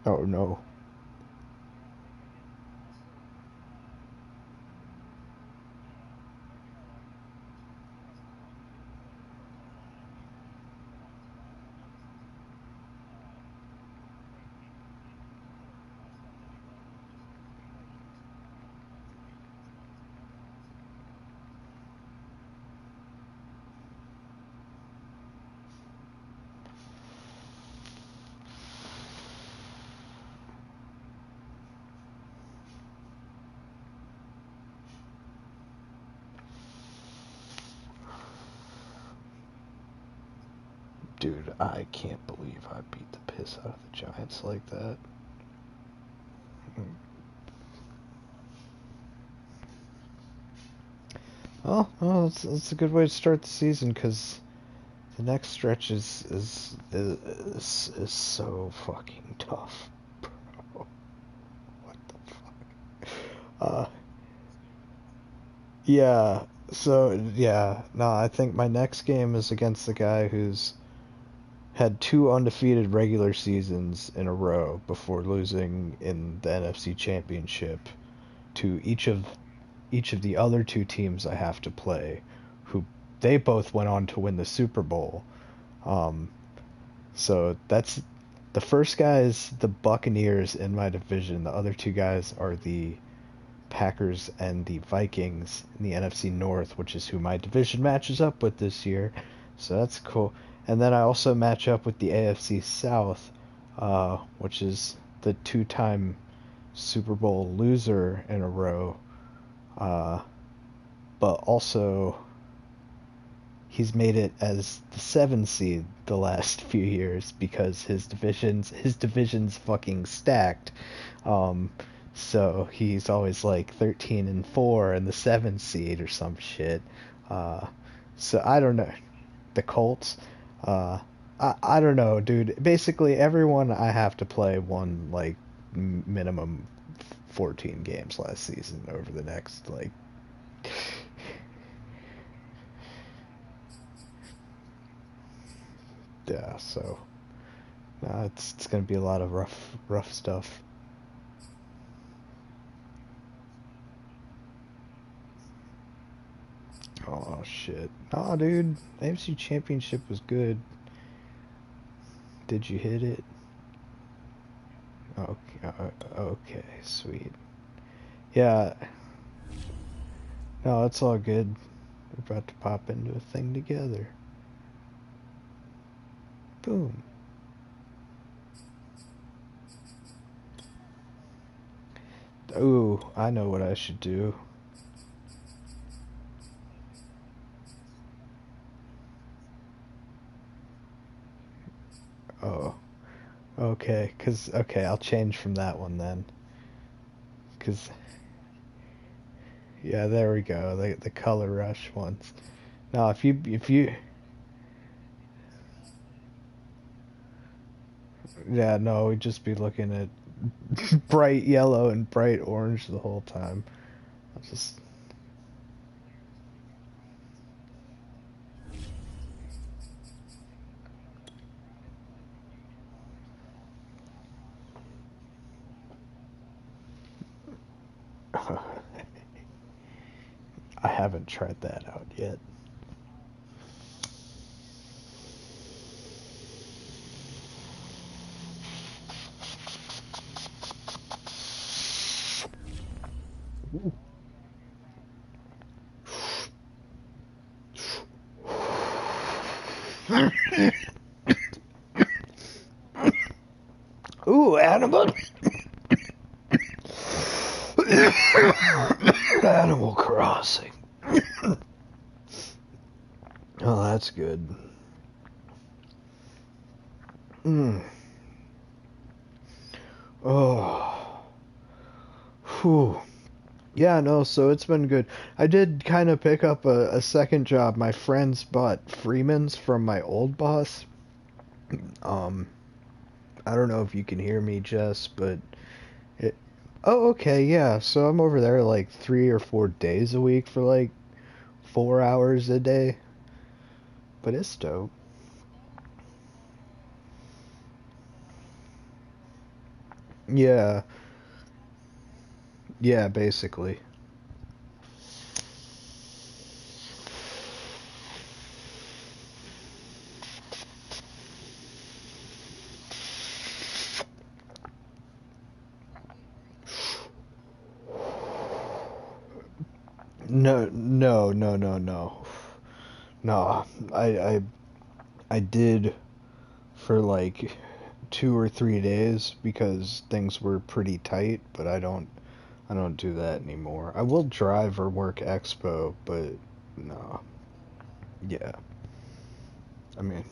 Oh no. Dude, I can't believe I beat the piss out of the Giants like that. Well, it's a good way to start the season because the next stretch is so fucking tough, bro. What the fuck? Yeah. So yeah, no, I think my next game is against the guy who's had two undefeated regular seasons in a row before losing in the NFC Championship to each of the other two teams I have to play, who they both went on to win the Super Bowl. Um, so that's the first guy is the Buccaneers in my division. The other two guys are the Packers and the Vikings in the NFC North, which is who my division matches up with this year. So that's cool. And then I also match up with the AFC South, which is the two-time Super Bowl loser in a row. Uh, but also he's made it as the 7 seed the last few years because his division's fucking stacked. Um, so he's always like 13-4 and the 7 seed or some shit. Uh, so I don't know. The Colts. Uh, I don't know, dude. Basically, everyone I have to play won like minimum 14 games last season over the next like. Yeah, so it's gonna be a lot of rough stuff. Oh shit. Oh dude, the AFC Championship was good. Did you hit it? Okay, okay, sweet. Yeah, no, it's all good. We're about to pop into a thing together. Boom. Ooh, I know what I should do. Oh, okay, I'll change from that one then. Cause yeah, there we go. The color rush ones. Now, if you yeah, no, we'd just be looking at bright yellow and bright orange the whole time. I'll just I haven't tried that out yet. Ooh, Animal Animal Crossing. Oh, that's good. Mm. Oh. Whew. Yeah, no, so it's been good. I did kind of pick up a second job. My friends bought Freeman's from my old boss. Um, I don't know if you can hear me, Jess, but it. Oh, okay, yeah. So I'm over there like 3 or 4 days a week for like 4 hours a day. But it's dope. Yeah, yeah, basically. No, no, no, no, no. No, I did for like 2 or 3 days because things were pretty tight, but I don't do that anymore. I will drive or work expo, but no. Yeah. I mean,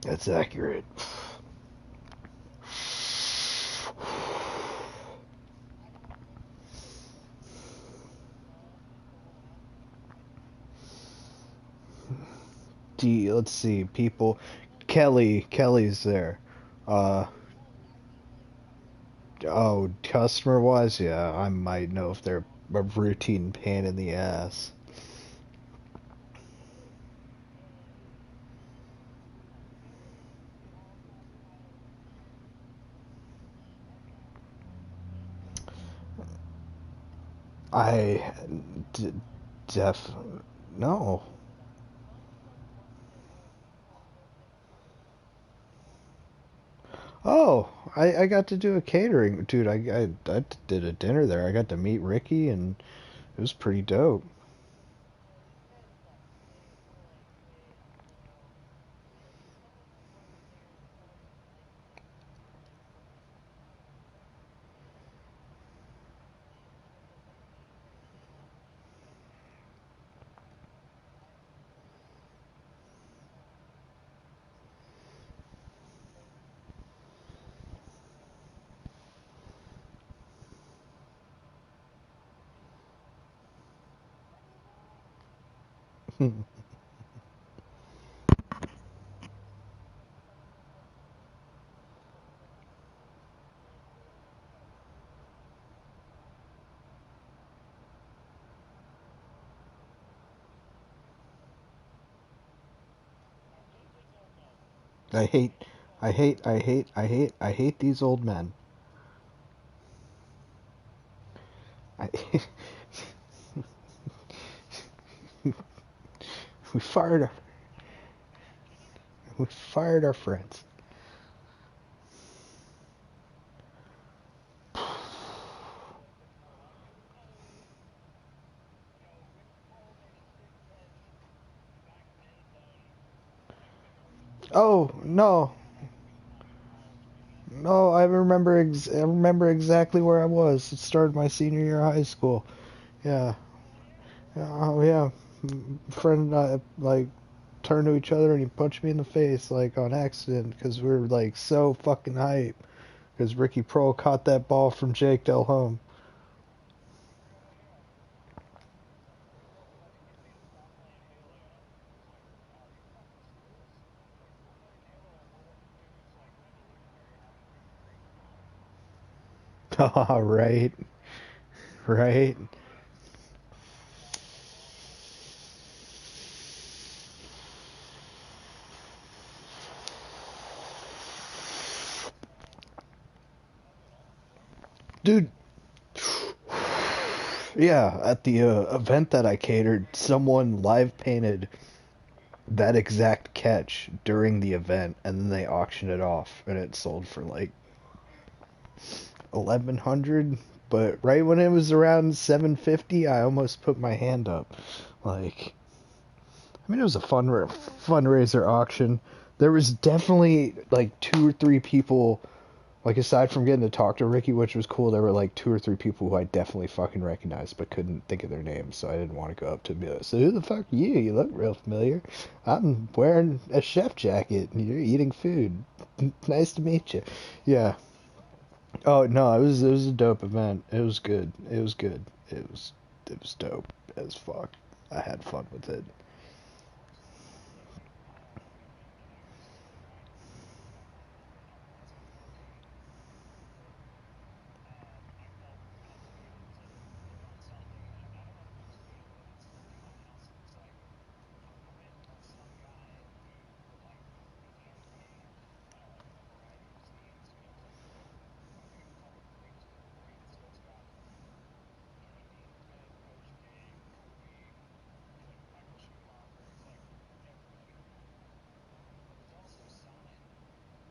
that's accurate. Let's see, people. Kelly's there. Uh, oh, customer wise, yeah, I might know if they're a routine pain in the ass. I d- def no. Oh, I got to do a catering, dude. I did a dinner there. I got to meet Ricky, and it was pretty dope. I hate, I hate these old men. I, we fired our, we fired our friends. Oh no, no! I remember exactly where I was. It started my senior year of high school. Yeah. Oh yeah. Friend and I like turned to each other and he punched me in the face like on accident because we were like so fucking hype because Ricky Prohl caught that ball from Jake Delhomme. Oh, right, right. Dude, yeah, at the event that I catered, someone live painted that exact catch during the event and then they auctioned it off and it sold for like 1100, but right when it was around 750 I almost put my hand up. Like, I mean, it was a fundraiser auction. There was definitely like 2 or 3 people. Like, aside from getting to talk to Ricky, which was cool, there were like 2 or 3 people who I definitely fucking recognized, but couldn't think of their names, so I didn't want to go up to them and be like, "So who the fuck are you? You look real familiar. I'm wearing a chef jacket and you're eating food. Nice to meet you." Yeah. Oh no, it was a dope event. It was good. It was good. It was dope as fuck. I had fun with it.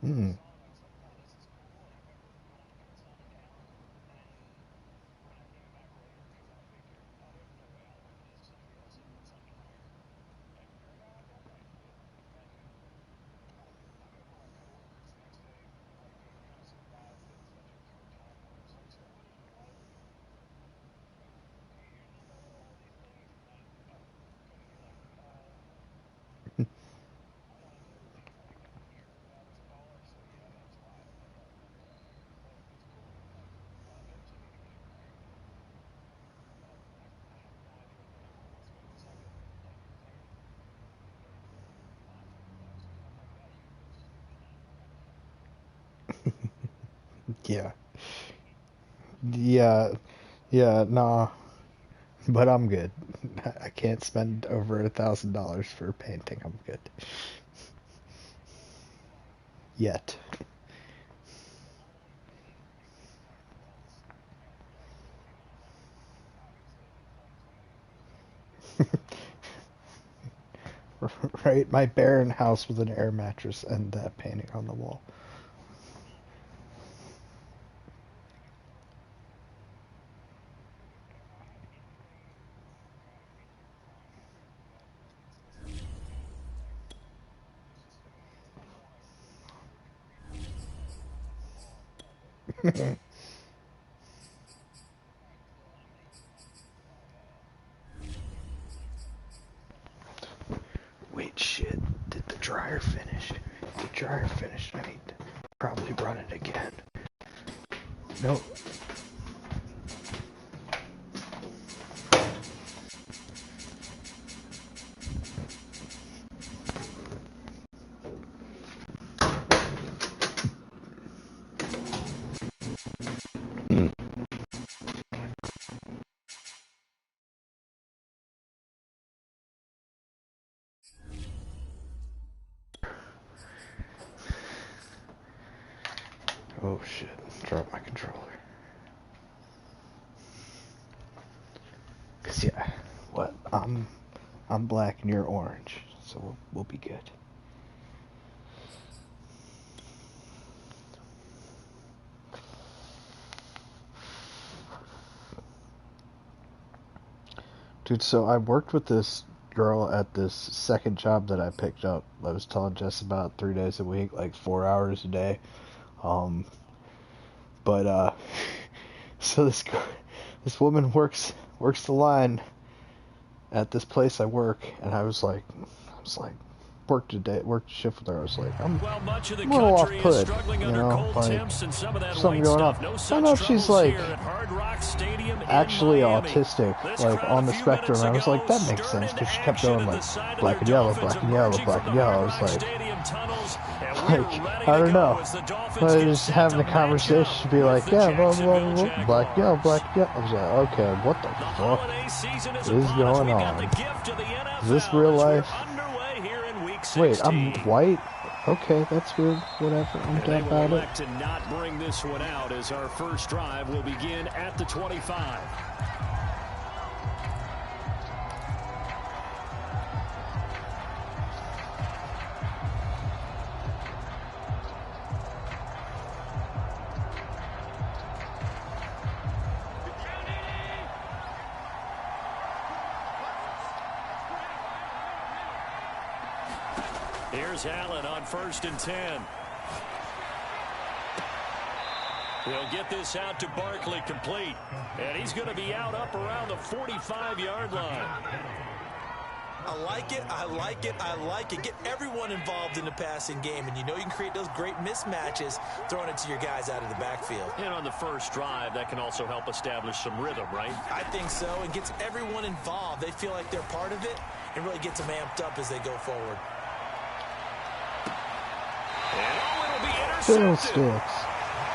Mm. Yeah. Yeah. Yeah. Nah. But I'm good. I can't spend over $1,000 for painting. I'm good. Yet. Right? My barren house with an air mattress and that painting on the wall. Wait, shit. Did the dryer finish? The dryer finished. I need to probably run it again. No. Oh shit. Drop my controller. Cause yeah, what? I'm black and you're orange, so we'll be good. Dude, so I worked with this girl at this second job that I picked up. I was telling Jess about 3 days a week, like 4 hours a day. Um, but so this woman works the line at this place I work, and I was like, worked a shift with her. I was like, I'm a little off put, like something going on. I don't know if she's like actually autistic, like on the spectrum. I was like, that makes sense because she kept going like black and yellow, black and yellow, black and yellow. I was like I don't know. I was just having a conversation, she'd be like, yeah, blah blah blah, blah, black yellow, black yellow. I was like, okay, what the fuck is going on? Is this real life? Wait, I'm white? Okay, that's weird. Whatever, I'm dead about it. To not bring this one out as our first drive will begin at the 25. Here's Allen on 1st and 10. He'll get this out to Barkley, complete. And he's going to be out up around the 45-yard line. I like it, I like it, I like it. Get everyone involved in the passing game, and you know you can create those great mismatches throwing it to your guys out of the backfield. And on the first drive, that can also help establish some rhythm, right? I think so, and gets everyone involved. They feel like they're part of it, and really gets them amped up as they go forward. And it'll be intercepted.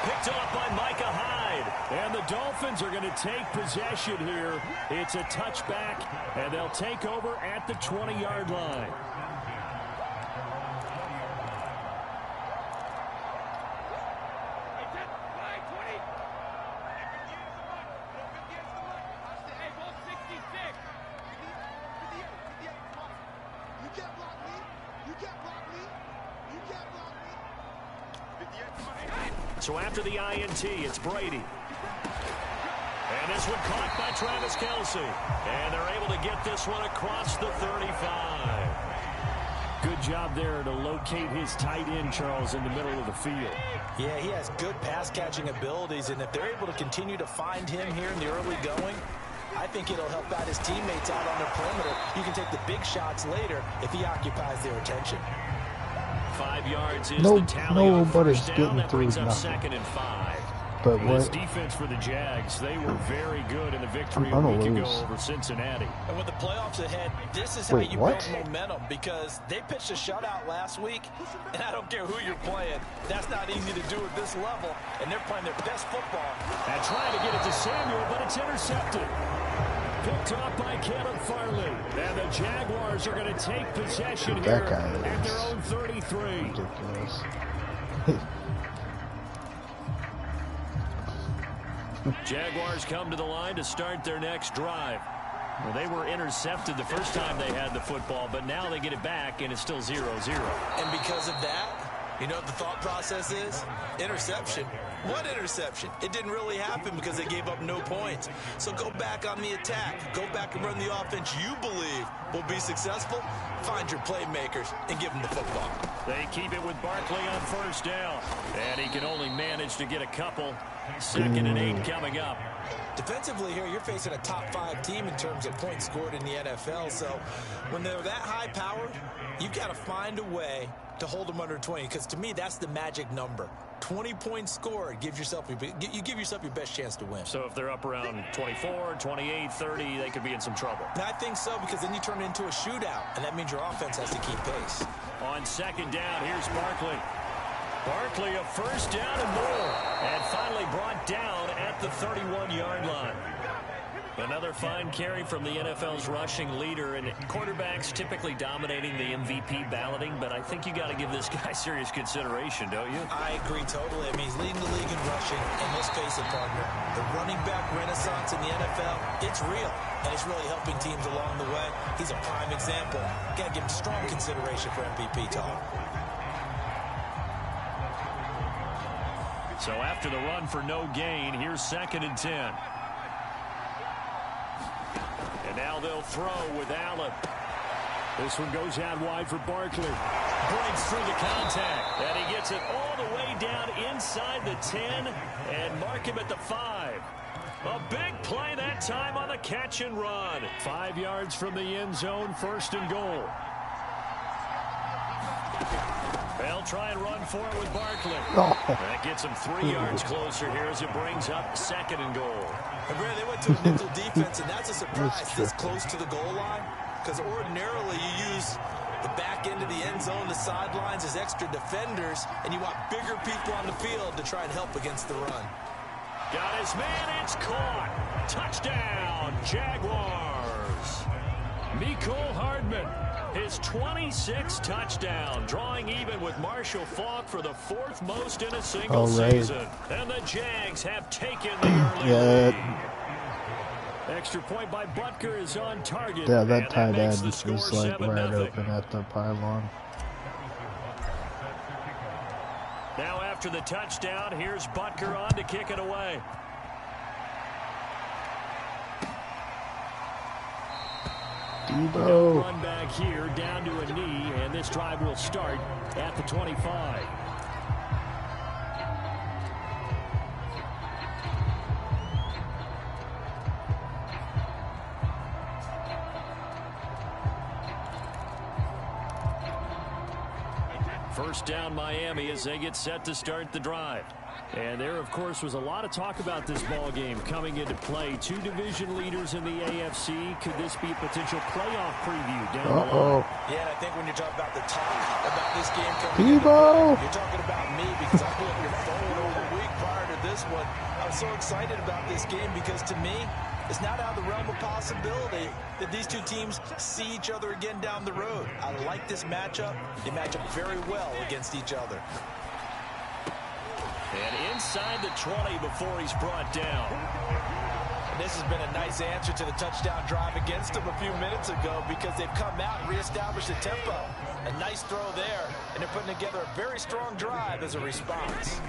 Picked up by Micah Hyde. And the Dolphins are going to take possession here. It's a touchback, and they'll take over at the 20-yard line. So after the INT, it's Brady. And this one caught by Travis Kelce. And they're able to get this one across the 35. Good job there to locate his tight end, Charles, in the middle of the field. Yeah, he has good pass-catching abilities, and if they're able to continue to find him here in the early going, I think it'll help out his teammates out on their perimeter. You can take the big shots later if he occupies their attention. 5 yards is the tally on first down. That brings up 2nd and 5. But this defense for the Jags, they were very good in the victory a week ago over Cincinnati. And with the playoffs ahead, this is how you build momentum, because they pitched a shutout last week, and I don't care who you're playing. That's not easy to do at this level, and they're playing their best football. And trying to get it to Samuel, but it's intercepted. Picked off by Caleb Farley. And the Jaguars are going to take possession here at their own 33. Ridiculous. Jaguars come to the line to start their next drive. Well, they were intercepted the first time they had the football, but now they get it back, and it's still 0-0. And because of that, you know what the thought process is? Interception. What interception? It didn't really happen because they gave up no points. So go back on the attack. Go back and run the offense you believe will be successful. Find your playmakers and give them the football. They keep it with Barkley on first down. And he can only manage to get a couple. 2nd and 8 coming up. Defensively here, you're facing a top-5 team in terms of points scored in the NFL. So when they're that high powered, you've got to find a way to hold them under 20, because to me, that's the magic number. 20 points scored gives yourself you give yourself your best chance to win. So if they're up around 24, 28, 30, they could be in some trouble. I think so, because then you turn it into a shootout, and that means your offense has to keep pace. On 2nd down, here's Barkley. Barkley a first down and more, and finally brought down at the 31-yard line. Another fine carry from the NFL's rushing leader, and quarterbacks typically dominating the MVP balloting, but I think you got to give this guy serious consideration, don't you? I agree totally. I mean, he's leading the league in rushing, and let's face it, partner, the running back renaissance in the NFL, it's real, and it's really helping teams along the way. He's a prime example. Got to give him strong consideration for MVP talk. So after the run for no gain, here's 2nd and 10. And now they'll throw with Allen. This one goes out wide for Barkley. Breaks through the contact. And he gets it all the way down inside the 10 and mark him at the 5. A big play that time on the catch and run. 5 yards from the end zone, 1st and goal. They'll try and run for it with Barkley. That gets him 3 yards closer here as it brings up 2nd and goal. And Brad, they went to a nickel defense, and that's a surprise this close to the goal line, because ordinarily you use the back end of the end zone, the sidelines as extra defenders, and you want bigger people on the field to try and help against the run. Got his man, it's caught. Touchdown, Jaguars. Mecole Hardman, his 26th touchdown, drawing even with Marshall Faulk for the 4th most in a single season. And the Jags have taken the early lead. Extra point by Butker is on target. Yeah, that tight end was like right open at the pylon. Now after the touchdown, here's Butker on to kick it away. Debo. Run back here down to a knee, and this drive will start at the 25. First down Miami as they get set to start the drive. And there, of course, was a lot of talk about this ball game coming into play. 2 division leaders in the AFC. Could this be a potential playoff preview down the line? Yeah, and I think when you talk about the talk about this game coming into play, you're talking about me, because I blew up your phone over a week prior to this one. I was so excited about this game because, to me, it's not out of the realm of possibility that these two teams see each other again down the road. I like this matchup. They match up very well against each other. And inside the 20 before he's brought down. And this has been a nice answer to the touchdown drive against them a few minutes ago, because they've come out and reestablished the tempo. A nice throw there, and they're putting together a very strong drive as a response.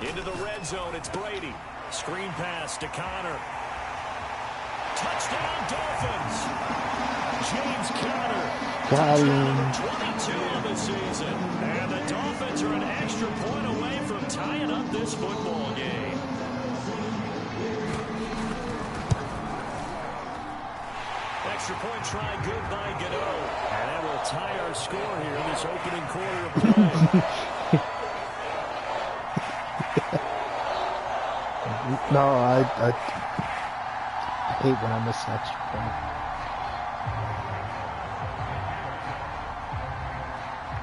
Into the red zone, it's Brady. Screen pass to Connor. Touchdown, Dolphins. James Conner. Got Touchdown 22 on the season. And the Dolphins are an extra point away from tying up this football game. Extra point try good by Gano. And that will tie our score here in this opening quarter of play. No, I hate when I miss an extra point.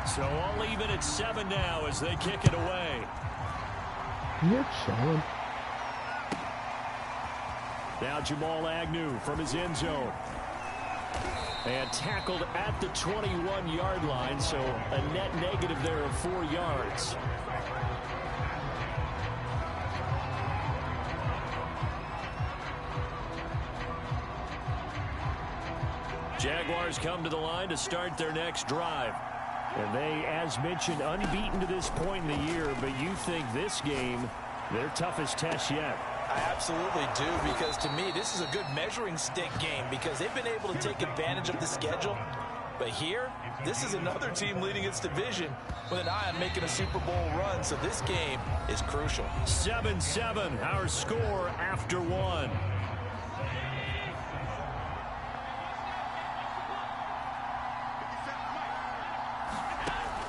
So all even at 7 now as they kick it away. You're chilling. Now Jamal Agnew from his end zone. And tackled at the 21-yard line, so a net negative there of 4 yards. Jaguars come to the line to start their next drive. And they, as mentioned, unbeaten to this point in the year, but you think this game, their toughest test yet? I absolutely do, because to me, this is a good measuring stick game because they've been able to take advantage of the schedule. But here, this is another team leading its division with an eye on making a Super Bowl run, so this game is crucial. 7-7, our score after 1.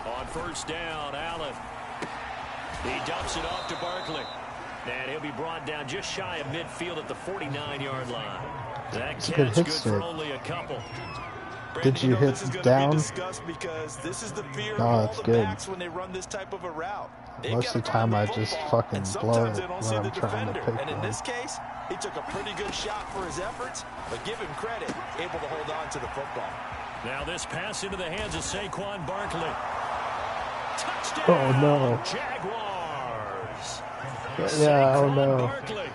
On first down, Allen. He dumps it off to Barkley. And he'll be brought down just shy of midfield at the 49-yard line. That catch good for only a couple. Did you hit down? Because this is the fear no, of all it's the good. backs when they run this type of a route. Most of the time I just fucking blow it when I'm trying to pick And in one. this case, he took a pretty good shot for his efforts, but give him credit, able to hold on to the football. Now this pass into the hands of Saquon Barkley. Touchdown! Oh no. Jaguars! Yeah, oh Saquon no. Barkley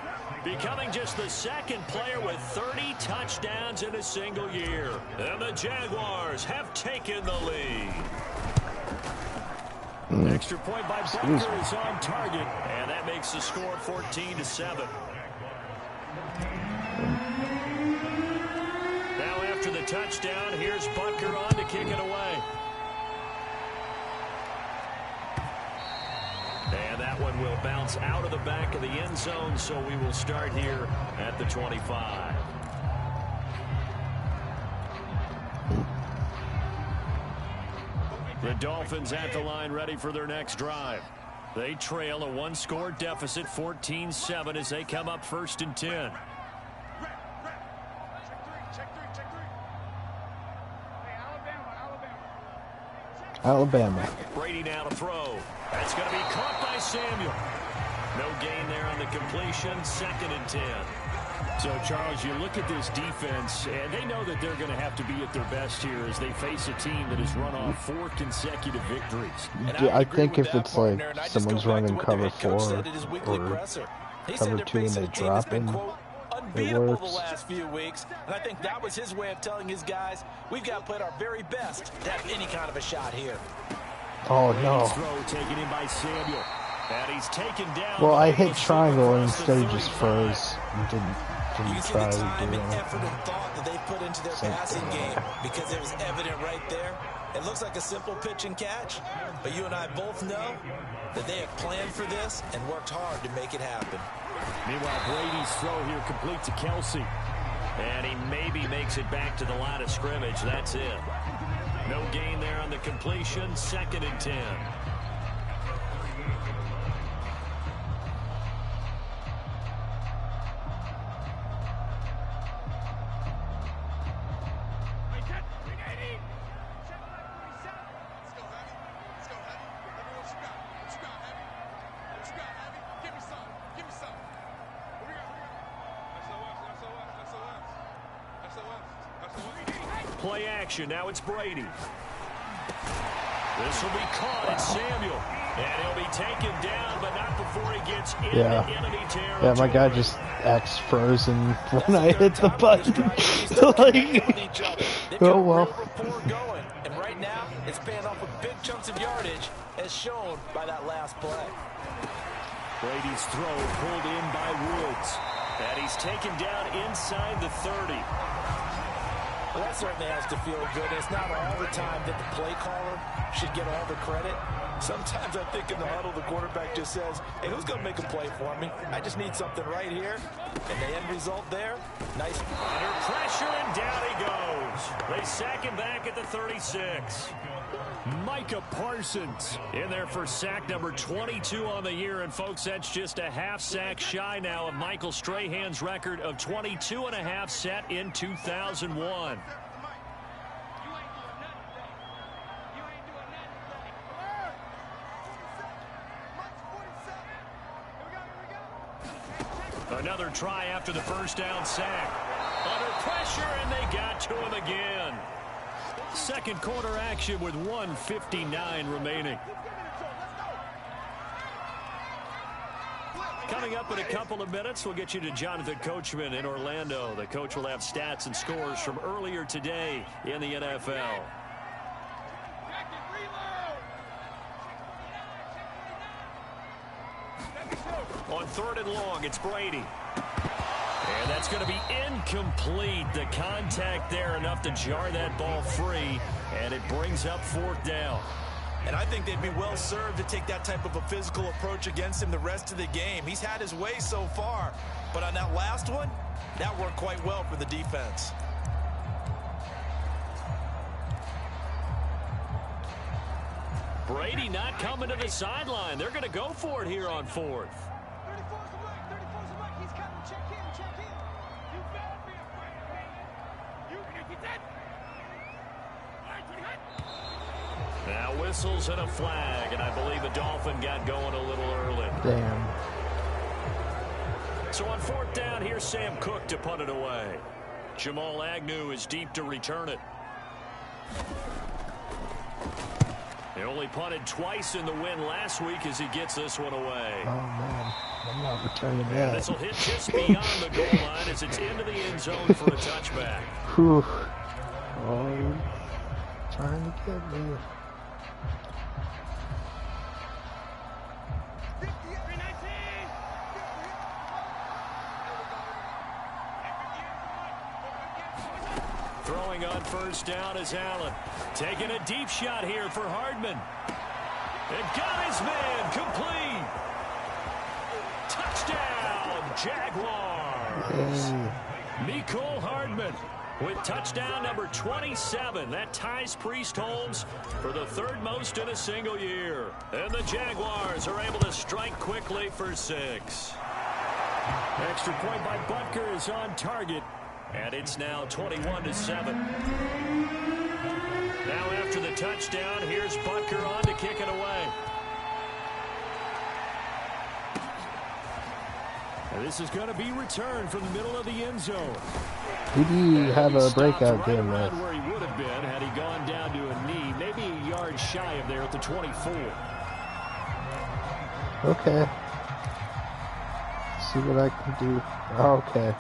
becoming just the second player with 30 touchdowns in a single year. And the Jaguars have taken the lead. Extra point by Baker is on target, and that makes the score 14-7. Now after the touchdown, here's Butker on to kick it away. And that one will bounce out of the back of the end zone, so we will start here at the 25. The Dolphins at the line ready for their next drive. They trail a one-score deficit, 14-7, as they come up 1st and 10. Alabama. Brady now to throw. That's going to be caught by Samuel. No gain there on the completion, 2nd and 10. So, Charles, you look at this defense, and they know that they're going to have to be at their best here as they face a team that has run off 4 consecutive victories. I think if it's like someone's running cover 4 or cover 2 and they drop him, it works. The last few weeks, and I think that was his way of telling his guys, we've got to play our very best to have any kind of a shot here. Oh no. Throw taken in by Samuel. And he's taken down. Well, I hit triangle and instead he just froze and didn't You can see try the to time do and anything. effort and thought that they put into their passing game because it was evident right there. It looks like a simple pitch and catch, but you and I both know that they have planned for this and worked hard to make it happen. Meanwhile, Brady's throw here complete to Kelsey. And he maybe makes it back to the line of scrimmage. That's it. No gain there on the completion. 2nd and 10. Play action. Now it's Brady. This will be caught. It's Samuel. And he'll be taken down, but not before he gets into enemy territory. Yeah, my guy just acts frozen when I hit the button. Like, oh well. And right now, it's paying off with big chunks of yardage, as shown by that last play. Brady's throw pulled in by Woods. And he's taken down inside the 30. Well, that certainly has to feel good. It's not all the time that the play caller should get all the credit. Sometimes I think in the huddle, the quarterback just says, hey, who's going to make a play for me? I just need something right here. And the end result there, nice. Under pressure, and down he goes. They sack him back at the 36. Micah Parsons in there for sack number 22 on the year. And, folks, that's just a half sack shy now of Michael Strahan's record of 22 and a half set in 2001. Another try after the first down sack. Under pressure, and they got to him again. Second quarter action with 1:59 remaining. Coming up in a couple of minutes, we'll get you to Jonathan Coachman in Orlando. The coach will have stats and scores from earlier today in the NFL. On 3rd and long, it's Brady. And that's going to be incomplete. The contact there enough to jar that ball free, and it brings up 4th down. And I think they'd be well served to take that type of a physical approach against him the rest of the game. He's had his way so far, but on that last one, that worked quite well for the defense. Brady not coming to the sideline. They're going to go for it here on 4th. Now whistles and a flag, and I believe a Dolphin got going a little early. Damn. So on 4th down, here's Sam Cook to punt it away. Jamal Agnew is deep to return it. They only punted twice in the win last week as he gets this one away. Oh, man. I'm not returning that. This will hit just beyond the goal line as it's into the end zone for a touchback. Whew. Oh, you're trying to get me. Throwing on 1st down is Allen. Taking a deep shot here for Hardman. And got his man complete. Touchdown, Jaguars. Mecole Hardman with touchdown number 27. That ties Priest Holmes for the 3rd most in a single year. And the Jaguars are able to strike quickly for 6. Extra point by Butker is on target. And it's now 21-7. Now after the touchdown, here's Butker on to kick it away. And this is going to be returned from the middle of the end zone. Who do you have a breakout game with? Where he would have been had he gone down to a knee, maybe a yard shy of there at the 24. Okay. See what I can do. Okay.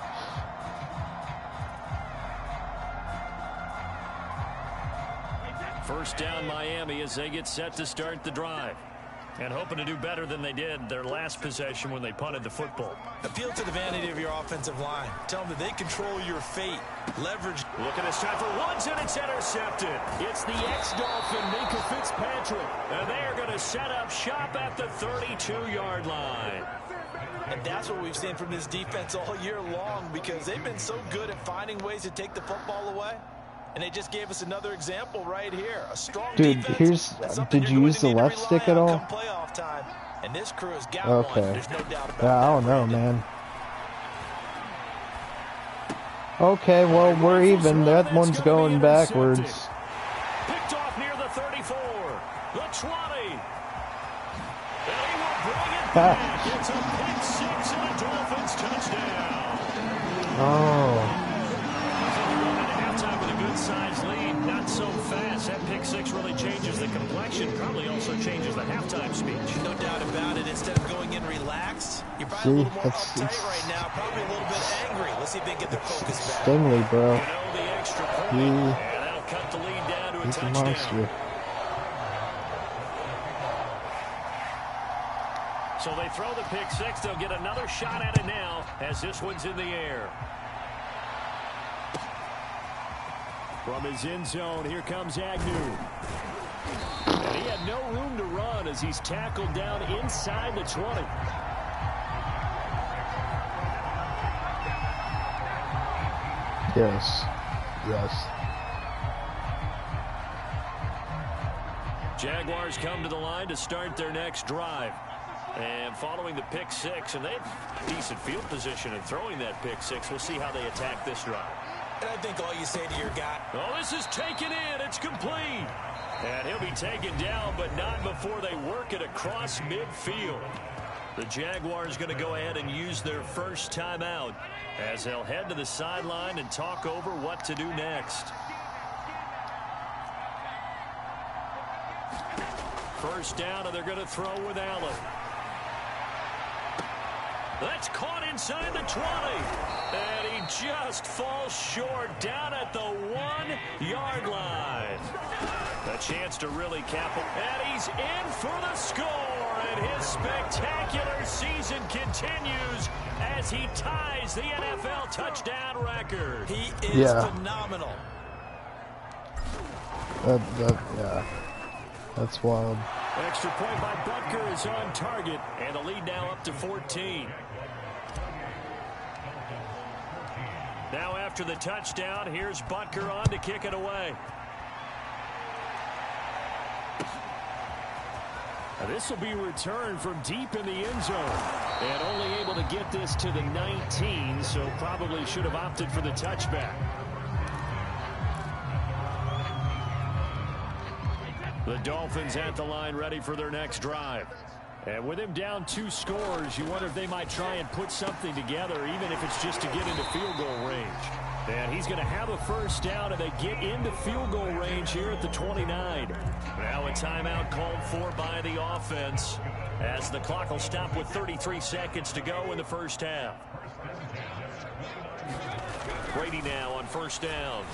First down Miami as they get set to start the drive. And hoping to do better than they did their last possession when they punted the football. Appeal to the vanity of your offensive line. Tell them that they control your fate. Leverage. Look at this time for Woods, and it's intercepted. It's the ex-Dolphin, Minka Fitzpatrick. And they are going to set up shop at the 32-yard line. And that's what we've seen from this defense all year long, because they've been so good at finding ways to take the football away. And they just gave us another example right here. A strong defense. Did you use the left stick at all? Playoff time. And this crew has got okay. one. There's no doubt about I don't know, man. Okay, well, we're even. That one's going backwards. Picked off near the 34. The 20. And he will bring it back. It's a pick 6 and a Dolphins touchdown. Oh. Size lead, not so fast. That pick 6 really changes the complexion. Probably also changes the halftime speech. No doubt about it. Instead of going in relaxed, you're probably a little more uptight right now. Probably a little bit angry. Let's see if they can get their focus back. Stingley, bro. You know, the extra point, and that'll cut the lead down to a touchdown. He's a monster. So they throw the pick six. They'll get another shot at it now as this one's in the air. From his end zone, here comes Agnew. And he had no room to run as he's tackled down inside the 20. Yes. Yes. Jaguars come to the line to start their next drive. And following the pick six, and they have decent field position in throwing that pick six. We'll see how they attack this drive. And I think all you say to your guy, oh, this is taken in. It's complete. And he'll be taken down, but not before they work it across midfield. The Jaguars going to go ahead and use their first timeout as they'll head to the sideline and talk over what to do next. First down, and they're going to throw with Allen. That's caught inside the 20. And he just falls short down at the 1-yard line. A chance to really cap it. And he's in for the score. And his spectacular season continues as he ties the NFL touchdown record. He is phenomenal. Yeah. That's wild. Extra point by Butker is on target. And the lead now up to 14. Now after the touchdown, here's Butker on to kick it away. Now this will be returned from deep in the end zone. And only able to get this to the 19, so probably should have opted for the touchback. The Dolphins at the line ready for their next drive. And with him down 2 scores, you wonder if they might try and put something together, even if it's just to get into field goal range. And he's going to have a first down, and they get into field goal range here at the 29. Now a timeout called for by the offense as the clock will stop with 33 seconds to go in the first half. Brady now on first down.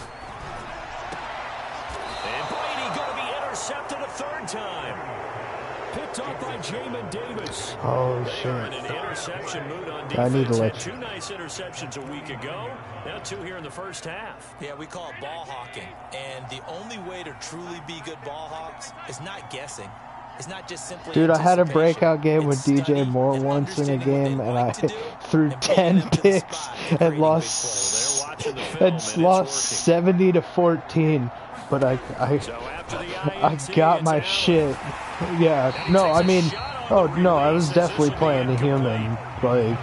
And Brady going to be intercepted a third time. Picked off by Jamin Davis. Oh, shit. In an interception mood on defense. I need to let 2 nice interceptions a week ago. Now 2 here in the first half. Yeah, we call it ball hawking. And the only way to truly be good ball hawks is not guessing. It's not just simply Dude, I had a breakout game with DJ Moore once in a game, and I threw 10 picks and lost 70-14. But I got my shit. Yeah, no, I mean, oh no, I was definitely playing a human. Like,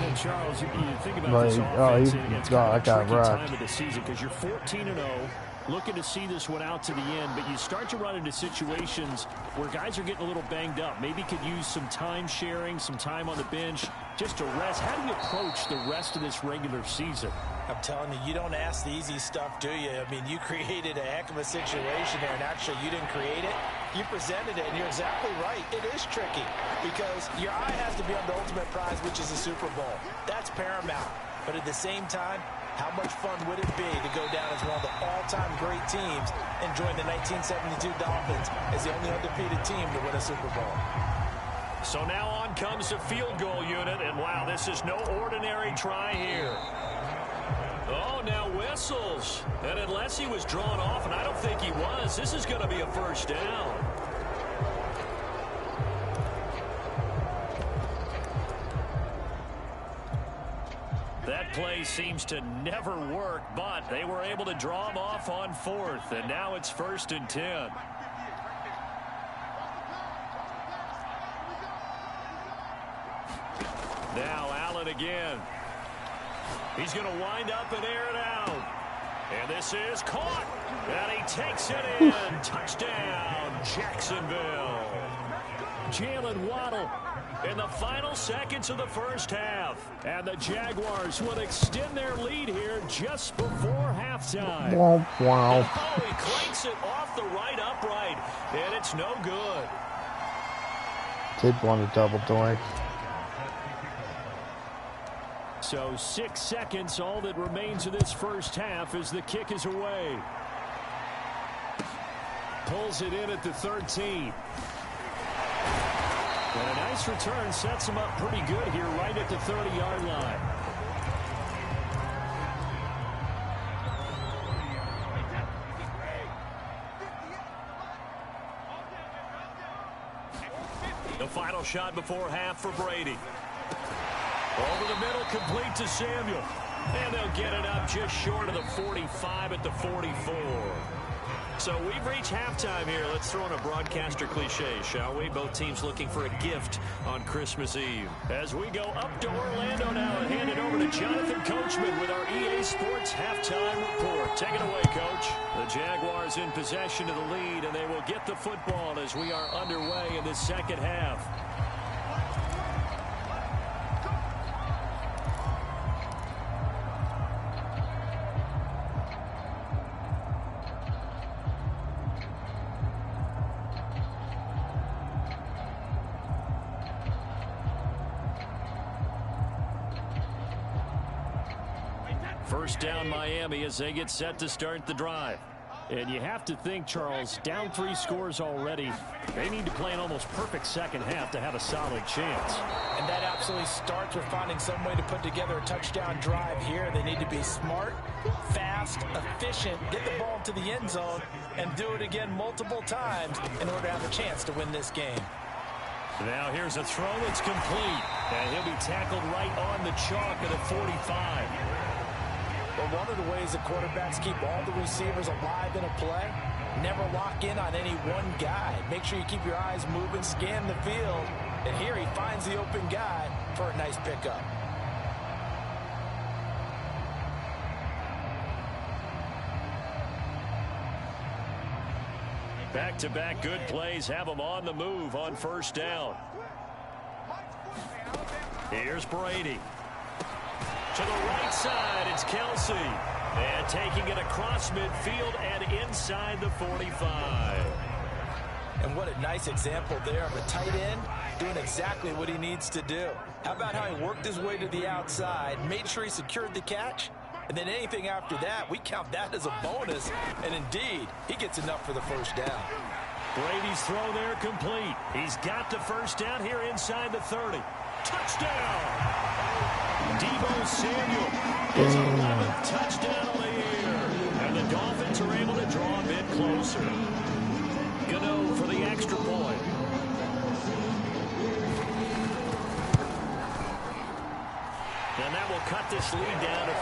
I got rocked. Because you're 14-0, looking to see this one out to the end, but you start to run into situations where guys are getting a little banged up. Maybe could use some time sharing, some time on the bench, just to rest. How do you approach the rest of this regular season? I'm telling you, you don't ask the easy stuff, do you? I mean, you created a heck of a situation there, and actually you didn't create it. You presented it, and you're exactly right. It is tricky because your eye has to be on the ultimate prize, which is the Super Bowl. That's paramount. But at the same time, how much fun would it be to go down as one of the all-time great teams and join the 1972 Dolphins as the only undefeated team to win a Super Bowl? So now on comes the field goal unit, and wow, this is no ordinary try here. Oh, now whistles. And unless he was drawn off, and I don't think he was, this is going to be a first down. That play seems to never work, but they were able to draw him off on 4th, and now it's 1st and 10. Now Allen again. He's going to wind up and air it out. And this is caught. And he takes it in. Touchdown, Jacksonville. Jalen Waddle in the final seconds of the first half. And the Jaguars will extend their lead here just before halftime. Wow. Oh, he cranks it off the right upright. And it's no good. Did want a double doink. So 6 seconds, all that remains of this first half as the kick is away. Pulls it in at the 13. And a nice return sets him up pretty good here right at the 30-yard line. The final shot before half for Brady. Over the middle, complete to Samuel. And they'll get it up just short of the 45 at the 44. So we've reached halftime here. Let's throw in a broadcaster cliche, shall we? Both teams looking for a gift on Christmas Eve. As we go up to Orlando now and hand it over to Jonathan Coachman with our EA Sports halftime report. Take it away, Coach. The Jaguars in possession of the lead, and they will get the football as we are underway in the second half. First down Miami as they get set to start the drive. And you have to think, Charles, down 3 scores already. They need to play an almost perfect second half to have a solid chance. And that absolutely starts with finding some way to put together a touchdown drive here. They need to be smart, fast, efficient, get the ball to the end zone, and do it again multiple times in order to have a chance to win this game. Now here's a throw that's complete. And he'll be tackled right on the chalk at the 45. But one of the ways that quarterbacks keep all the receivers alive in a play, never lock in on any one guy. Make sure you keep your eyes moving, scan the field, and here he finds the open guy for a nice pickup. Back-to-back good plays have them on the move on first down. Here's Brady. To the right side, it's Kelsey. And taking it across midfield and inside the 45. And what a nice example there of a tight end doing exactly what he needs to do. How about how he worked his way to the outside, made sure he secured the catch, and then anything after that, we count that as a bonus. And indeed, he gets enough for the first down. Brady's throw there complete. He's got the first down here inside the 30. Touchdown! Deebo Samuel is 11th touchdown of the year. And the Dolphins are able to draw a bit closer. Gano for the extra point. And that will cut this lead down to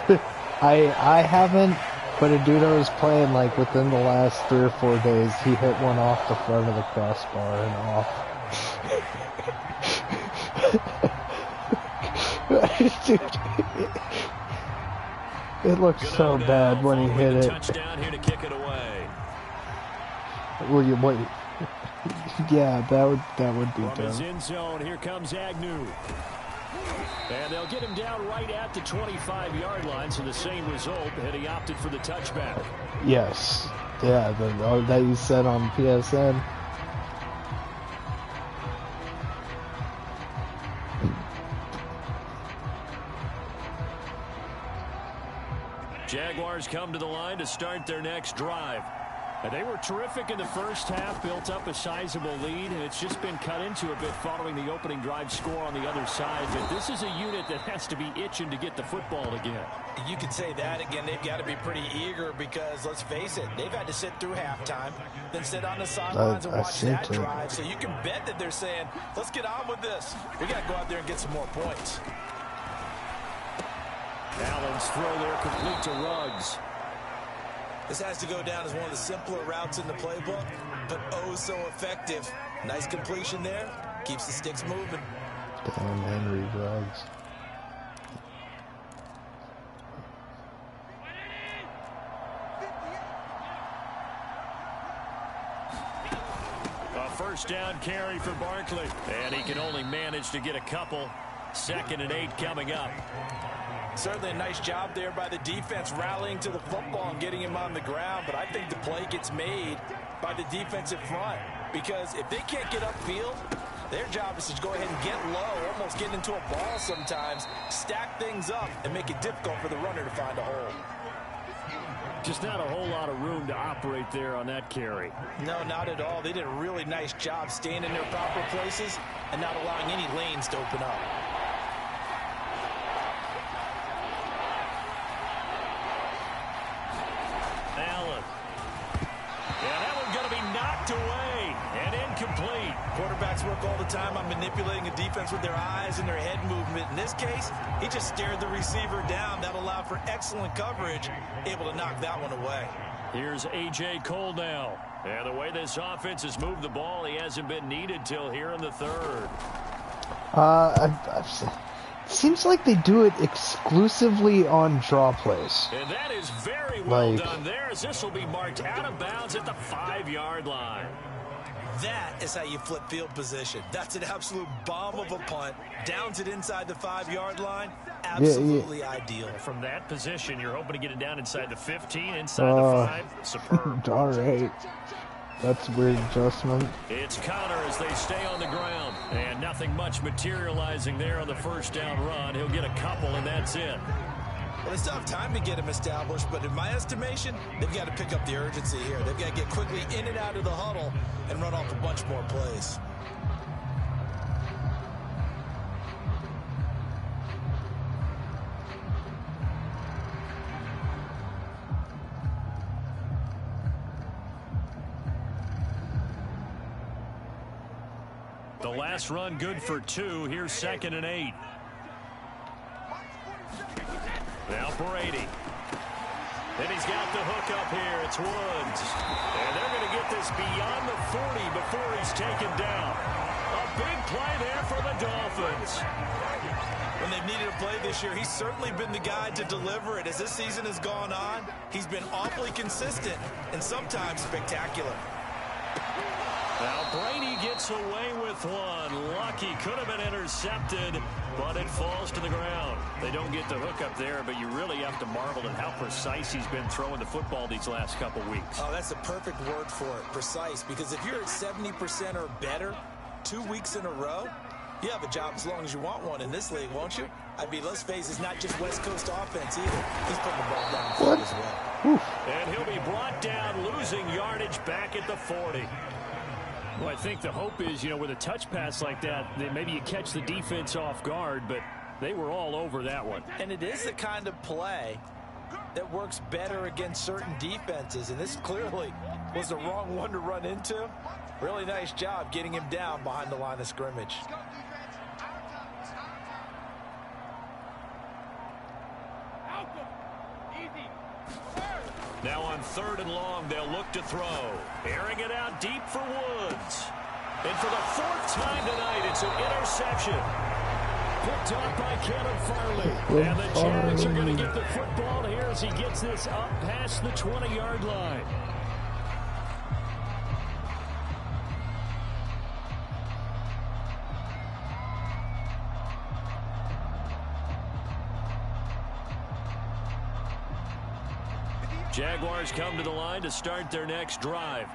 13. I haven't, but a dude I was playing, like, within the last 3 or 4 days, he hit one off the front of the crossbar and off. Dude, it looked so bad when he hit it. Touchdown here to kick it away. Will you wait? Yeah, that would be From dumb. his end zone, here comes Agnew. And they'll get him down right at the 25-yard line, so the same result, and he opted for the touchback. Yes. Yeah, that you said on PSN. Jaguars come to the line to start their next drive. And they were terrific in the first half, built up a sizable lead, and it's just been cut into a bit following the opening drive score on the other side. But this is a unit that has to be itching to get the football again. You could say that again. They've got to be pretty eager because, let's face it, they've had to sit through halftime, then sit on the sidelines and watch that drive. So you can bet that they're saying, let's get on with this. We got to go out there and get some more points. Allen's throw there complete to Ruggs. This has to go down as one of the simpler routes in the playbook, but oh so effective. Nice completion there. Keeps the sticks moving. Damn Henry Ruggs. A first down carry for Barkley. And he can only manage to get a couple. 2nd and 8 coming up. Certainly a nice job there by the defense rallying to the football and getting him on the ground, but I think the play gets made by the defensive front because if they can't get upfield, their job is to go ahead and get low, almost get into a ball sometimes, stack things up, and make it difficult for the runner to find a hole. Just not a whole lot of room to operate there on that carry. No, not at all. They did a really nice job staying in their proper places and not allowing any lanes to open up. Allen. Yeah, that one's going to be knocked away and incomplete. Quarterbacks work all the time on manipulating a defense with their eyes and their head movement. In this case, he just stared the receiver down. That allowed for excellent coverage, able to knock that one away. Here's A.J. Cole now. And the way this offense has moved the ball, he hasn't been needed till here in the third. It seems like they do it exclusively on draw plays. And that is very well done there, as this will be marked out of bounds at the 5-yard line. That is how you flip field position. That's an absolute bomb of a punt. Downs it inside the 5-yard line. Absolutely ideal. From that position, you're hoping to get it down inside the 15, inside the 5. Superb. All right. That's a weird adjustment. It's Connor as they stay on the ground. And nothing much materializing there on the first down run. He'll get a couple, and that's it. Well, they still have time to get him established, but in my estimation, they've got to pick up the urgency here. They've got to get quickly in and out of the huddle and run off a bunch more plays. The last run good for 2. Here's 2nd and 8. Now Brady. And he's got the hook up here. It's Woods. And they're going to get this beyond the 40 before he's taken down. A big play there for the Dolphins. When they've needed a play this year, he's certainly been the guy to deliver it. As this season has gone on, he's been awfully consistent and sometimes spectacular. Now Brady gets away with one. Lucky, could have been intercepted, but it falls to the ground. They don't get the hook up there, but you really have to marvel at how precise he's been throwing the football these last couple weeks. Oh, that's the perfect word for it, precise, because if you're at 70% or better 2 weeks in a row, you have a job as long as you want one in this league, won't you? I mean, let's face it, it's not just West Coast offense either. He's putting the ball down as well. And he'll be brought down, losing yardage back at the 40. Well, I think the hope is, with a touch pass like that, that maybe you catch the defense off guard, but they were all over that one. And it is the kind of play that works better against certain defenses, and this clearly was the wrong one to run into. Really nice job getting him down behind the line of scrimmage. Now on 3rd and long, they'll look to throw. Airing it out deep for Woods. And for the 4th time tonight, it's an interception. Picked up by Kevin Farley. And the Jags are going to get the football here as he gets this up past the 20-yard line. Jaguars come to the line to start their next drive.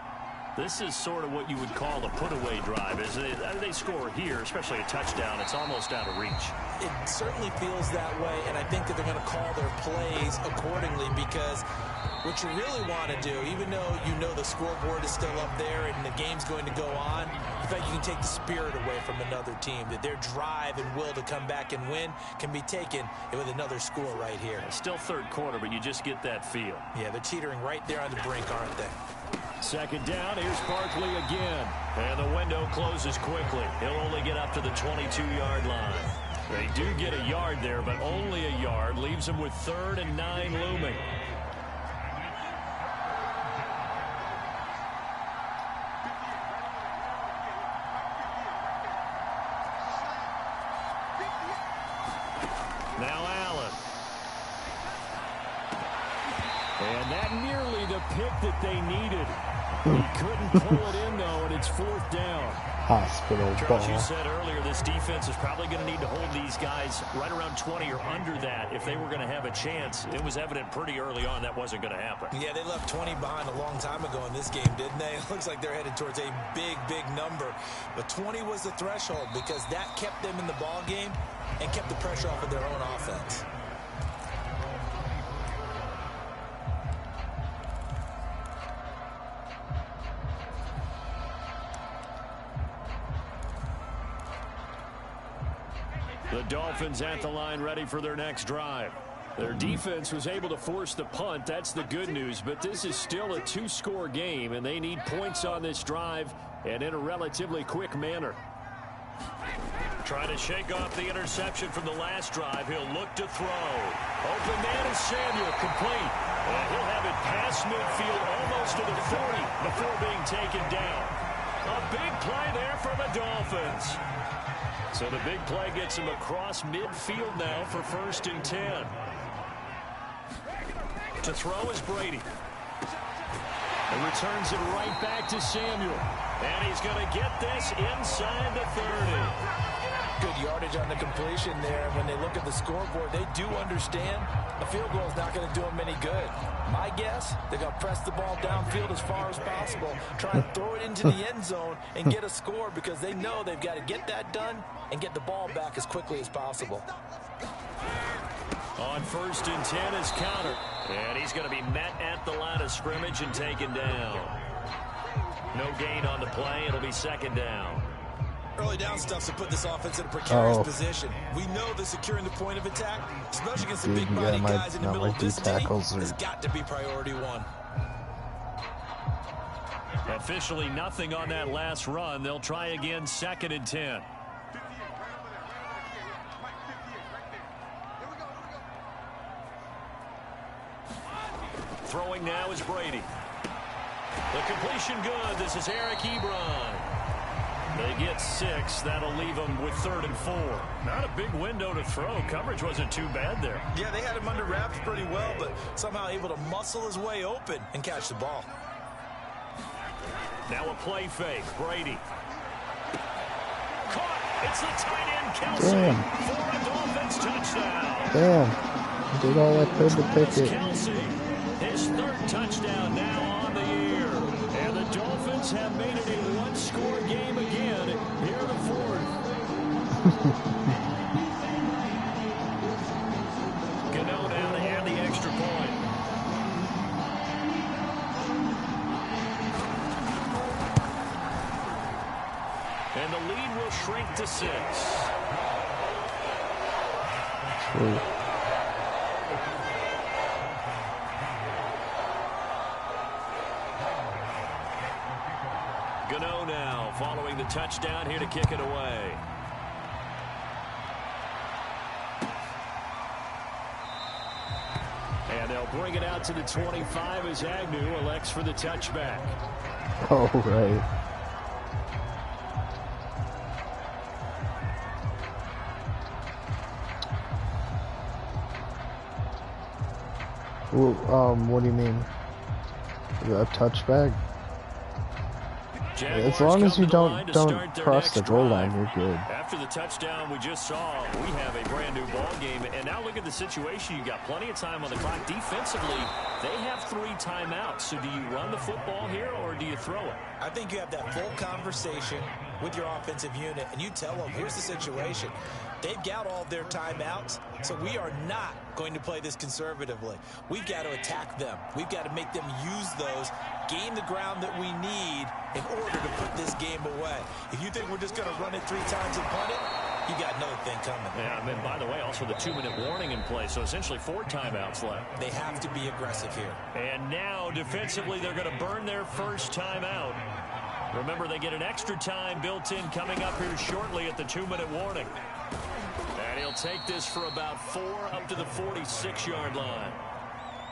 This is sort of what you would call a put-away drive. As they score here, especially a touchdown, it's almost out of reach. It certainly feels that way, and I think that they're going to call their plays accordingly, because what you really want to do, even though you know the scoreboard is still up there and the game's going to go on, in fact, you can take the spirit away from another team, that their drive and will to come back and win can be taken with another score right here. It's still 3rd quarter, but you just get that feel. Yeah, they're teetering right there on the brink, aren't they? 2nd down, here's Barkley again. And the window closes quickly. He'll only get up to the 22-yard line. They do get a yard there, but only a yard. Leaves them with 3rd and 9 looming. Now Allen. And that nearly the pick that they needed. He couldn't pull it in, though, and it's 4th down. Hospital ball. Charles, you said earlier this defense is probably going to need to hold these guys right around 20 or under that if they were going to have a chance. It was evident pretty early on that wasn't going to happen. Yeah, they left 20 behind a long time ago in this game, didn't they? It looks like they're headed towards a big, big number. But 20 was the threshold because that kept them in the ball game and kept the pressure off of their own offense. Dolphins at the line ready for their next drive. Their defense was able to force the punt. That's the good news. But this is still a two-score game, and they need points on this drive and in a relatively quick manner. Trying to shake off the interception from the last drive. He'll look to throw. Open man is Samuel, complete. And he'll have it past midfield almost to the 40 before being taken down. A big play there for the Dolphins. So the big play gets him across midfield now for 1st and 10. To throw is Brady. And returns it right back to Samuel. And he's going to get this inside the 30. Good yardage on the completion there. When they look at the scoreboard, they do understand a field goal is not going to do them any good. My guess, they're going to press the ball downfield as far as possible, try and throw it into the end zone and get a score because they know they've got to get that done and get the ball back as quickly as possible. On 1st and 10 is counter. And he's going to be met at the line of scrimmage and taken down. No gain on the play. It'll be 2nd down. Early down stuff to put this offense in a precarious position. We know that securing the point of attack, especially against the big body guys in the middle of this team, has got to be priority one. Officially nothing on that last run. They'll try again 2nd and 10. Throwing now is Brady. The completion good. This is Eric Ebron. They get 6. That'll leave them with 3rd and 4. Not a big window to throw. Coverage wasn't too bad there. Yeah, they had him under wraps pretty well, but somehow able to muscle his way open and catch the ball. Now a play fake. Brady. Caught. It's the tight end, Kelsey. For a Dolphins touchdown. Damn. Did all I could to pick it. Kelsey. His 3rd touchdown now on the year. And the Dolphins have made it a one-score game again here in the 4th. Gano now to add the extra point. And the lead will shrink to 6. Sweet. Gano now following the touchdown here to kick it away. And they'll bring it out to the 25 as Agnew elects for the touchback. Oh, right. Well, what do you mean? A touchback? Jaguars as long as you don't cross the goal line, you're good. After the touchdown we just saw, we have a brand new ball game. And now look at the situation. You got plenty of time on the clock. Defensively, they have 3 timeouts. So do you run the football here or do you throw it? I think you have that full conversation with your offensive unit, and you tell them, here's the situation. They've got all their timeouts, so we are not going to play this conservatively. We've got to attack them. We've got to make them use those, gain the ground that we need in order to put this game away. If you think we're just going to run it 3 times and punt it, you got another thing coming. Yeah, I mean, by the way, also the 2-minute warning in play, so essentially 4 timeouts left. They have to be aggressive here. And now, defensively, they're going to burn their first timeout. Remember, they get an extra time built in coming up here shortly at the 2-minute warning. And he'll take this for about 4 up to the 46-yard line.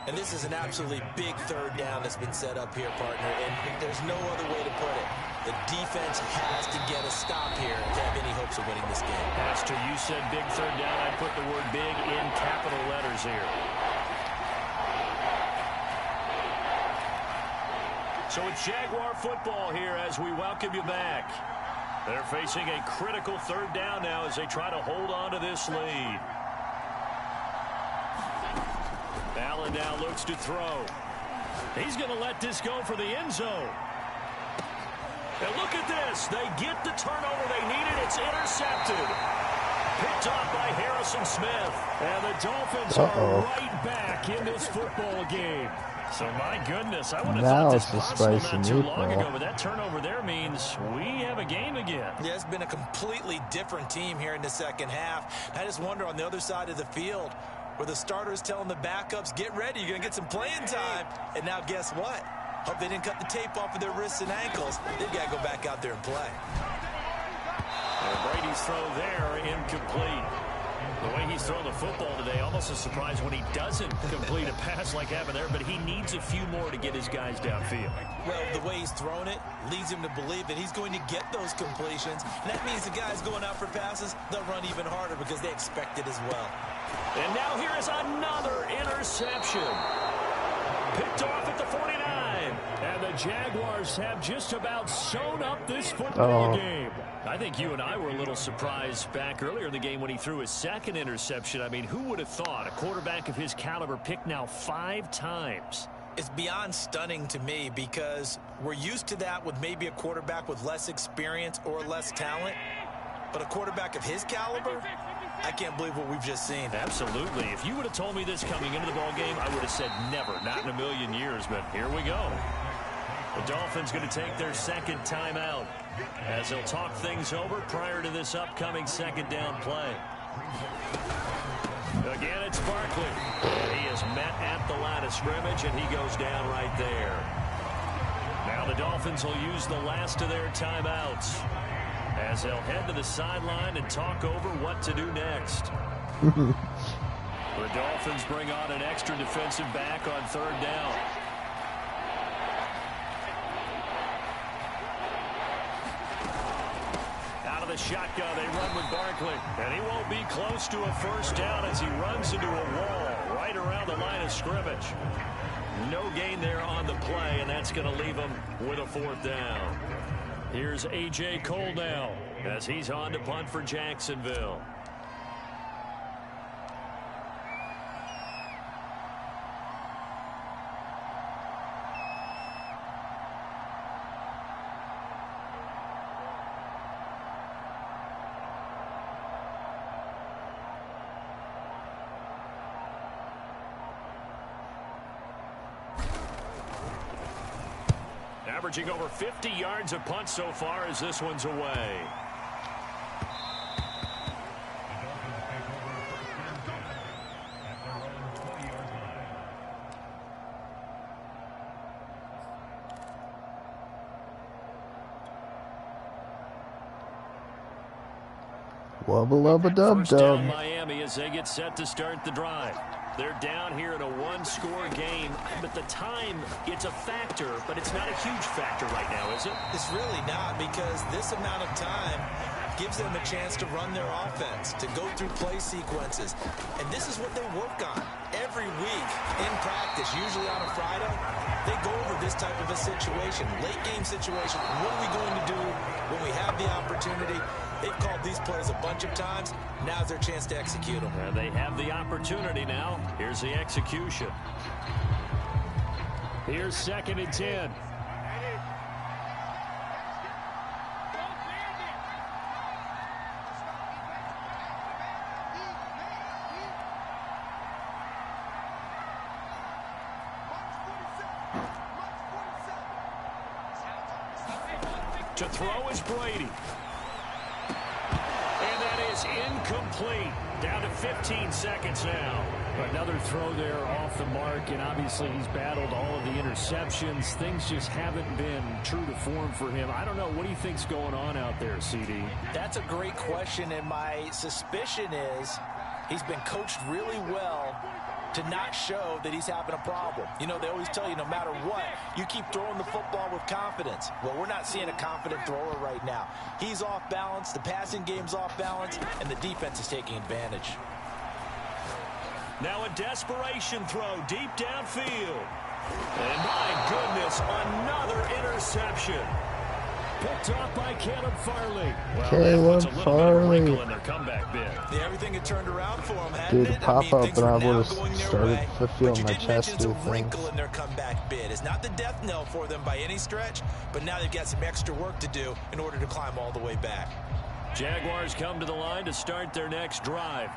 And this is an absolutely big 3rd down that's been set up here, partner, and there's no other way to put it. The defense has to get a stop here to have any hopes of winning this game. Pastor, you said big 3rd down. I put the word big in capital letters here. So it's Jaguar football here as we welcome you back. They're facing a critical 3rd down now as they try to hold on to this lead. Allen now looks to throw. He's going to let this go for the end zone. And look at this. They get the turnover they needed. It's intercepted. Picked off by Harrison Smith. And the Dolphins are right back in this football game. So, my goodness, I would have Now thought this it's the possible spicy not too long meatball. ago, but that turnover there means we have a game again. Yeah, it's been a completely different team here in the second half. I just wonder on the other side of the field where the starters telling the backups, get ready, you're going to get some playing time. And now guess what? Hope they didn't cut the tape off of their wrists and ankles. They've got to go back out there and play. And Brady's throw there, incomplete. The way he's thrown the football today, almost a surprise when he doesn't complete a pass like happened there, but he needs a few more to get his guys downfield. Well, the way he's thrown it leads him to believe that he's going to get those completions. And that means the guys going out for passes, they'll run even harder because they expect it as well. And now here is another interception. Picked off at the 49. And the Jaguars have just about sewn up this football game. I think you and I were a little surprised back earlier in the game when he threw his second interception. I mean, who would have thought a quarterback of his caliber picked now 5 times? It's beyond stunning to me because we're used to that with maybe a quarterback with less experience or less talent. But a quarterback of his caliber, I can't believe what we've just seen. Absolutely. If you would have told me this coming into the ball game, I would have said never, not in a million years, but here we go. The Dolphins going to take their second timeout as they'll talk things over prior to this upcoming second down play. Again, it's Barkley. And he is met at the line of scrimmage, and he goes down right there. Now the Dolphins will use the last of their timeouts as they'll head to the sideline and talk over what to do next. The Dolphins bring on an extra defensive back on third down. Out of the shotgun, they run with Barkley. And he won't be close to a first down as he runs into a wall right around the line of scrimmage. No gain there on the play, and that's going to leave him with a fourth down. Here's A.J. Cole now as he's on to punt for Jacksonville. Averaging over 50 yards a punt so far as this one's away. Wubba lubba dub First down dub. Miami as they get set to start the drive. They're down here in a one-score game, but the time, it's a factor, but it's not a huge factor right now, is it? It's really not, because this amount of time gives them a chance to run their offense, to go through play sequences. And this is what they work on every week in practice, usually on a Friday. They go over this type of a situation, late game situation. What are we going to do when we have the opportunity? They've called these plays a bunch of times. Now's their chance to execute them. They have the opportunity now. Here's the execution. Here's 2nd and 10. To throw is Brady. And that is incomplete. Down to 15 seconds now. Another throw there off the mark, and obviously he's battled all of the interceptions. Things just haven't been true to form for him. I don't know. What do you think's going on out there, CD? That's a great question, and my suspicion is he's been coached really well to not show that he's having a problem. You know, they always tell you no matter what, you keep throwing the football with confidence. Well, we're not seeing a confident thrower right now. He's off balance, the passing game's off balance, and the defense is taking advantage. Now a desperation throw deep downfield. And my goodness, another interception. Picked off by Caleb Farley. Well, Caleb that puts a little Farley. bit of a wrinkle in their comeback bid. Yeah, everything had turned around for him, hadn't Dude, it? pop up things and I were now would've going their started way. feeling But you my did chest mention do it's a wrinkle things. in their comeback bid. It's not the death knell for them by any stretch, but now they've got some extra work to do in order to climb all the way back. Jaguars come to the line to start their next drive.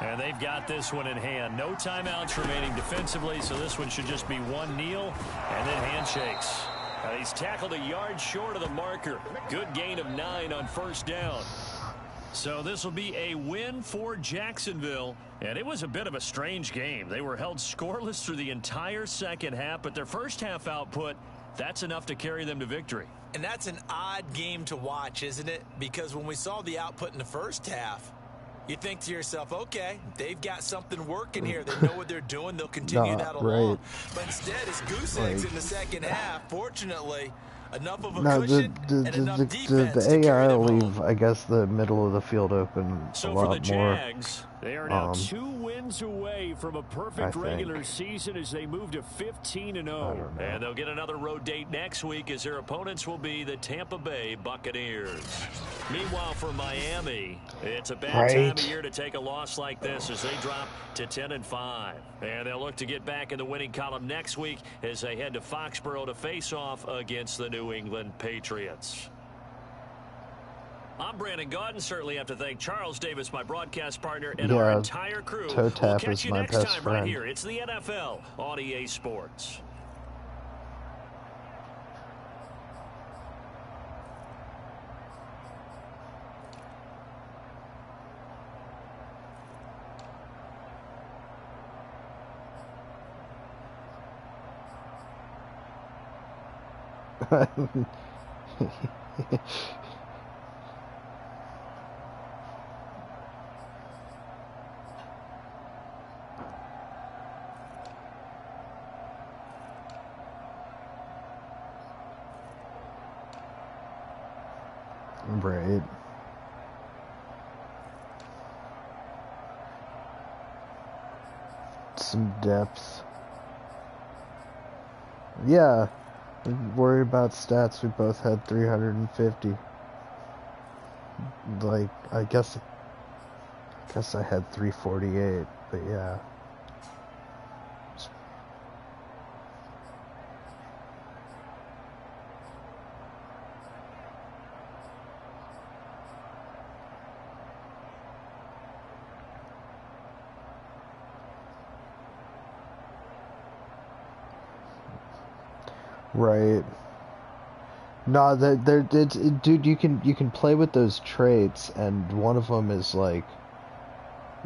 And they've got this one in hand. No timeouts remaining defensively, so this one should just be one kneel and then handshakes. He's tackled a yard short of the marker. Good gain of 9 on first down. So this will be a win for Jacksonville. And it was a bit of a strange game. They were held scoreless through the entire second half, but their first half output, that's enough to carry them to victory. And that's an odd game to watch, isn't it? Because when we saw the output in the first half, you think to yourself, okay, they've got something working here. They know what they're doing. They'll continue that along. But instead, it's goose eggs in the second half. Fortunately, enough of a cushion and enough defense to carry them home. leave, I guess, the middle of the field open a lot more. So for the Jags, they are now 2 wins away from a perfect regular season as they move to 15-0. And they'll get another road date next week as their opponents will be the Tampa Bay Buccaneers. Meanwhile, for Miami, it's a bad time of year to take a loss like this as they drop to 10-5. And they'll look to get back in the winning column next week as they head to Foxborough to face off against the New England Patriots. I'm Brandon Gaudin. Certainly have to thank Charles Davis, my broadcast partner, and our entire crew. We'll catch you next time right here. It's the NFL on EA Sports. Right. Some depth. Yeah. Worry about stats. We both had 350. Like, I guess I had 348, but yeah. Right. No, dude, you can play with those traits, and one of them is like,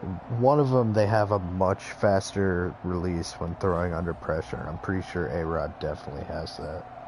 they have a much faster release when throwing under pressure. I'm pretty sure A-Rod definitely has that.